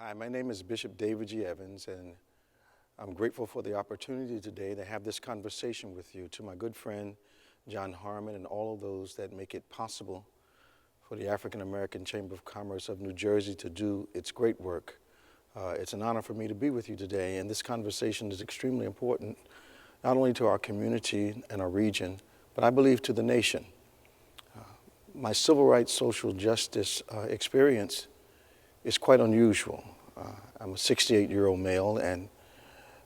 Hi, my name is Bishop David G. Evans, and I'm grateful for the opportunity today to have this conversation with you. To my good friend, John Harmon, and all of those that make it possible for the African American Chamber of Commerce of New Jersey to do its great work. It's an honor for me to be with you today, and this conversation is extremely important, not only to our community and our region, but I believe to the nation. My civil rights, social justice experience is quite unusual. I'm a 68-year-old male, and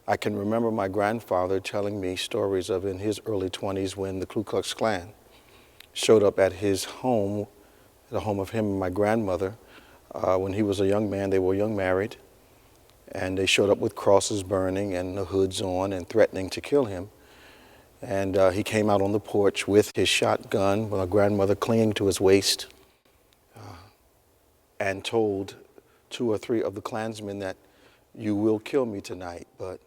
I can remember my grandfather telling me stories of in his early 20s when the Ku Klux Klan showed up at his home, the home of him and my grandmother. When he was a young man, they were young married, and they showed up with crosses burning and the hoods on and threatening to kill him. And he came out on the porch with his shotgun, with my grandmother clinging to his waist, and told 2 or 3 of the Klansmen that you will kill me tonight, but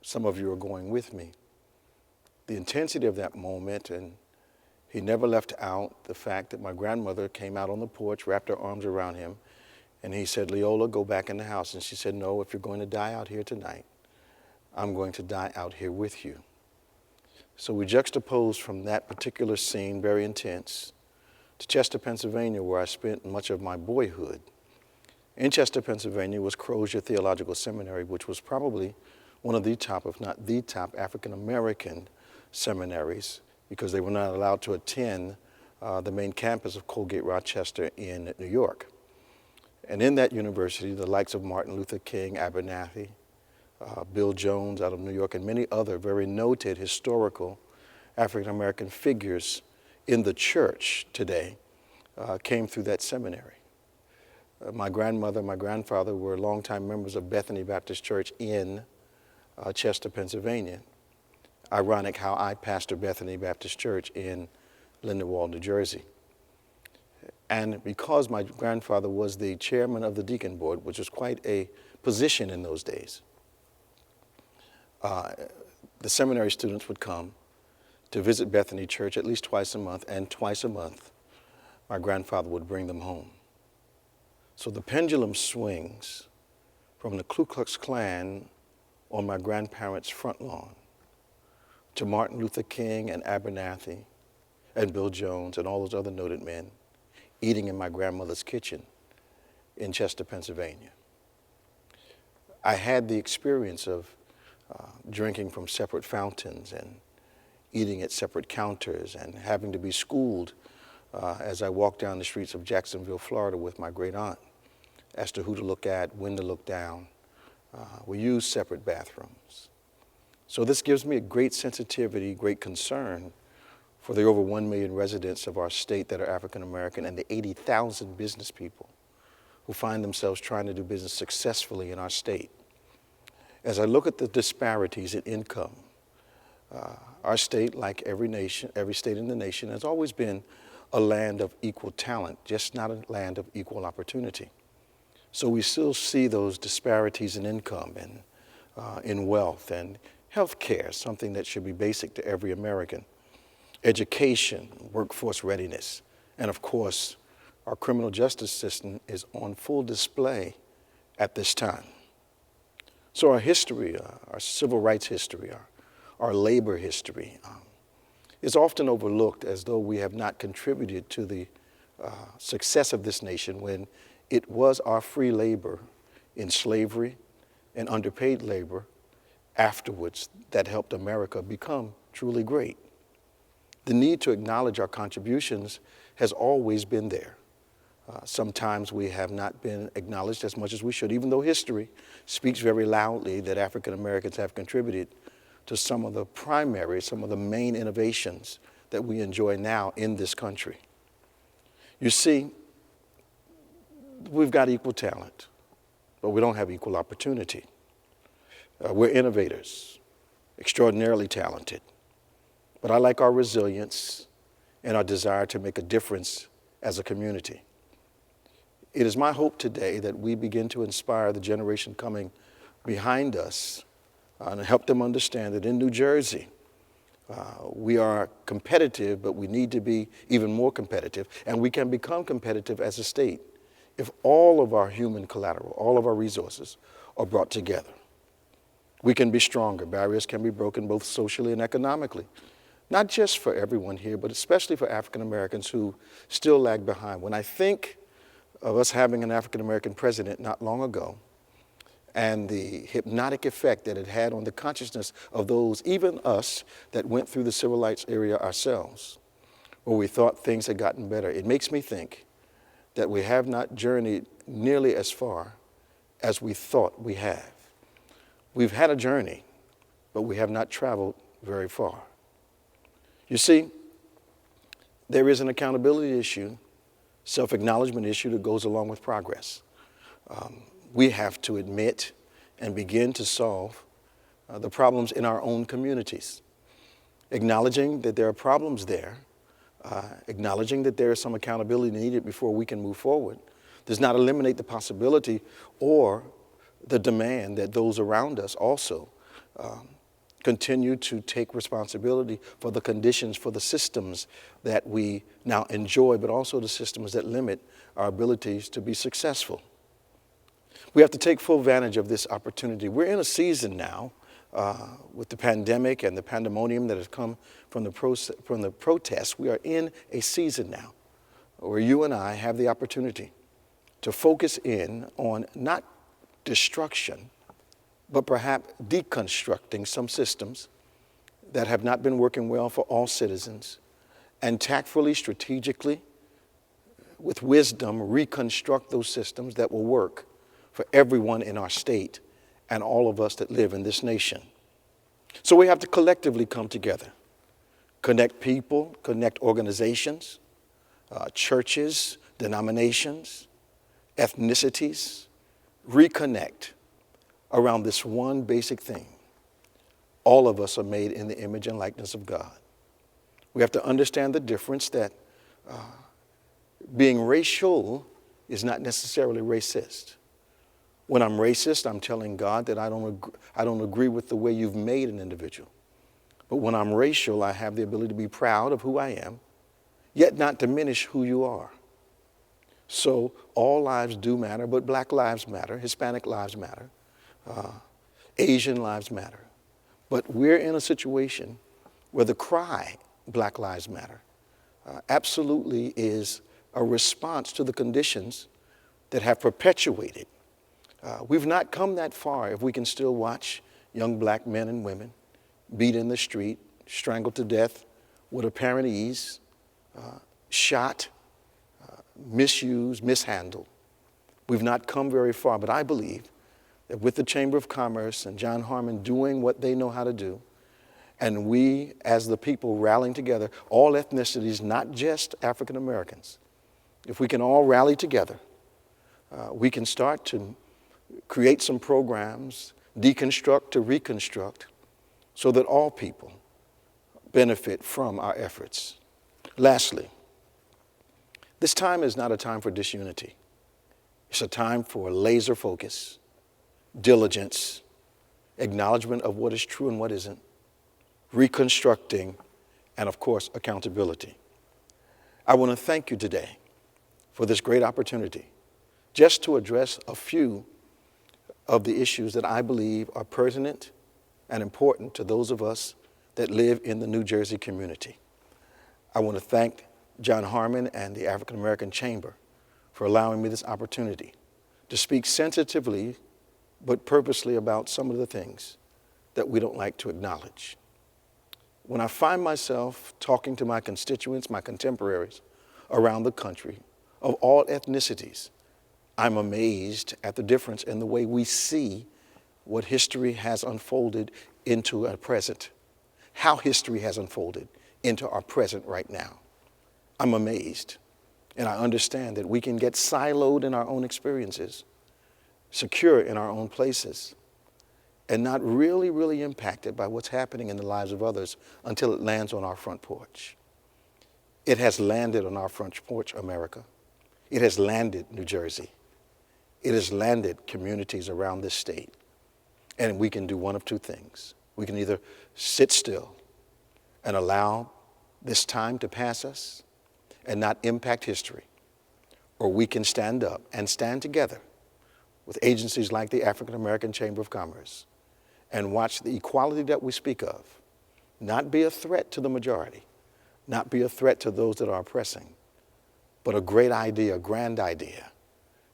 some of you are going with me. The intensity of that moment, and he never left out the fact that my grandmother came out on the porch, wrapped her arms around him, and he said, "Leola, go back in the house." And she said, "No, if you're going to die out here tonight, I'm going to die out here with you." So we juxtaposed from that particular scene, very intense, to Chester, Pennsylvania, where I spent much of my boyhood. In Chester, Pennsylvania was Crozier Theological Seminary, which was probably one of the top, if not the top, African-American seminaries, because they were not allowed to attend the main campus of Colgate-Rochester in New York. And in that university, the likes of Martin Luther King, Abernathy, Bill Jones out of New York, and many other very noted historical African-American figures in the church today came through that seminary. My grandmother and my grandfather were longtime members of Bethany Baptist Church in Chester, Pennsylvania. Ironic how I pastor Bethany Baptist Church in Lindenwold, New Jersey. And because my grandfather was the chairman of the deacon board, which was quite a position in those days, the seminary students would come to visit Bethany Church at least twice a month, and twice a month my grandfather would bring them home. So the pendulum swings from the Ku Klux Klan on my grandparents' front lawn to Martin Luther King and Abernathy and Bill Jones and all those other noted men eating in my grandmother's kitchen in Chester, Pennsylvania. I had the experience of drinking from separate fountains and eating at separate counters and having to be schooled as I walked down the streets of Jacksonville, Florida with my great aunt as to who to look at, when to look down. We used separate bathrooms. So this gives me a great sensitivity, great concern for the over 1 million residents of our state that are African American and the 80,000 business people who find themselves trying to do business successfully in our state. As I look at the disparities in income, our state, like every nation, every state in the nation, has always been a land of equal talent, just not a land of equal opportunity. So we still see those disparities in income and in wealth and health care, something that should be basic to every American. Education, workforce readiness, and of course, our criminal justice system is on full display at this time. So our history, our civil rights history, our labor history is often overlooked as though we have not contributed to the success of this nation when it was our free labor in slavery and underpaid labor afterwards that helped America become truly great. The need to acknowledge our contributions has always been there. Sometimes we have not been acknowledged as much as we should, even though history speaks very loudly that African Americans have contributed to some of the primary, some of the main innovations that we enjoy now in this country. You see, we've got equal talent, but we don't have equal opportunity. We're innovators, extraordinarily talented, but I like our resilience and our desire to make a difference as a community. It is my hope today that we begin to inspire the generation coming behind us and help them understand that in New Jersey, we are competitive, but we need to be even more competitive, and we can become competitive as a state if all of our human collateral, all of our resources are brought together. We can be stronger. Barriers can be broken both socially and economically. Not just for everyone here, but especially for African Americans who still lag behind. When I think of us having an African American president not long ago, and the hypnotic effect that it had on the consciousness of those, even us, that went through the civil rights era ourselves, where we thought things had gotten better, it makes me think that we have not journeyed nearly as far as we thought we have. We've had a journey, but we have not traveled very far. You see, there is an accountability issue, self-acknowledgement issue that goes along with progress. We have to admit and begin to solve the problems in our own communities. Acknowledging that there are problems there, acknowledging that there is some accountability needed before we can move forward, does not eliminate the possibility or the demand that those around us also continue to take responsibility for the conditions, for the systems that we now enjoy, but also the systems that limit our abilities to be successful. We have to take full advantage of this opportunity. We're in a season now with the pandemic and the pandemonium that has come from the protests. We are in a season now where you and I have the opportunity to focus in on not destruction, but perhaps deconstructing some systems that have not been working well for all citizens, and tactfully, strategically, with wisdom, reconstruct those systems that will work for everyone in our state and all of us that live in this nation. So we have to collectively come together, connect people, connect organizations, churches, denominations, ethnicities, reconnect around this one basic thing. All of us are made in the image and likeness of God. We have to understand the difference that being racial is not necessarily racist. When I'm racist, I'm telling God that I don't agree with the way you've made an individual. But when I'm racial, I have the ability to be proud of who I am, yet not diminish who you are. So all lives do matter, but Black lives matter, Hispanic lives matter, Asian lives matter. But we're in a situation where the cry, Black Lives Matter, absolutely is a response to the conditions that have perpetuated. We've not come that far if we can still watch young black men and women beat in the street, strangled to death with apparent ease, shot, misused, mishandled. We've not come very far, but I believe that with the Chamber of Commerce and John Harmon doing what they know how to do, and we as the people rallying together, all ethnicities, not just African Americans, if we can all rally together, we can start to create some programs, deconstruct to reconstruct, so that all people benefit from our efforts. Lastly, this time is not a time for disunity. It's a time for laser focus, diligence, acknowledgement of what is true and what isn't, reconstructing, and of course, accountability. I want to thank you today for this great opportunity just to address a few of the issues that I believe are pertinent and important to those of us that live in the New Jersey community. I want to thank John Harmon and the African American Chamber for allowing me this opportunity to speak sensitively but purposely about some of the things that we don't like to acknowledge. When I find myself talking to my constituents, my contemporaries around the country of all ethnicities, I'm amazed at the difference in the way we see what history has unfolded into a present, how history has unfolded into our present right now. I'm amazed, and I understand that we can get siloed in our own experiences, secure in our own places, and not really impacted by what's happening in the lives of others until it lands on our front porch. It has landed on our front porch, America. It has landed New Jersey. It has landed communities around this state. And we can do one of two things. We can either sit still and allow this time to pass us and not impact history, or we can stand up and stand together with agencies like the African American Chamber of Commerce and watch the equality that we speak of not be a threat to the majority, not be a threat to those that are oppressing, but a great idea, a grand idea,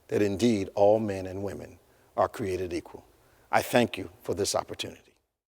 that indeed all men and women are created equal. I thank you for this opportunity.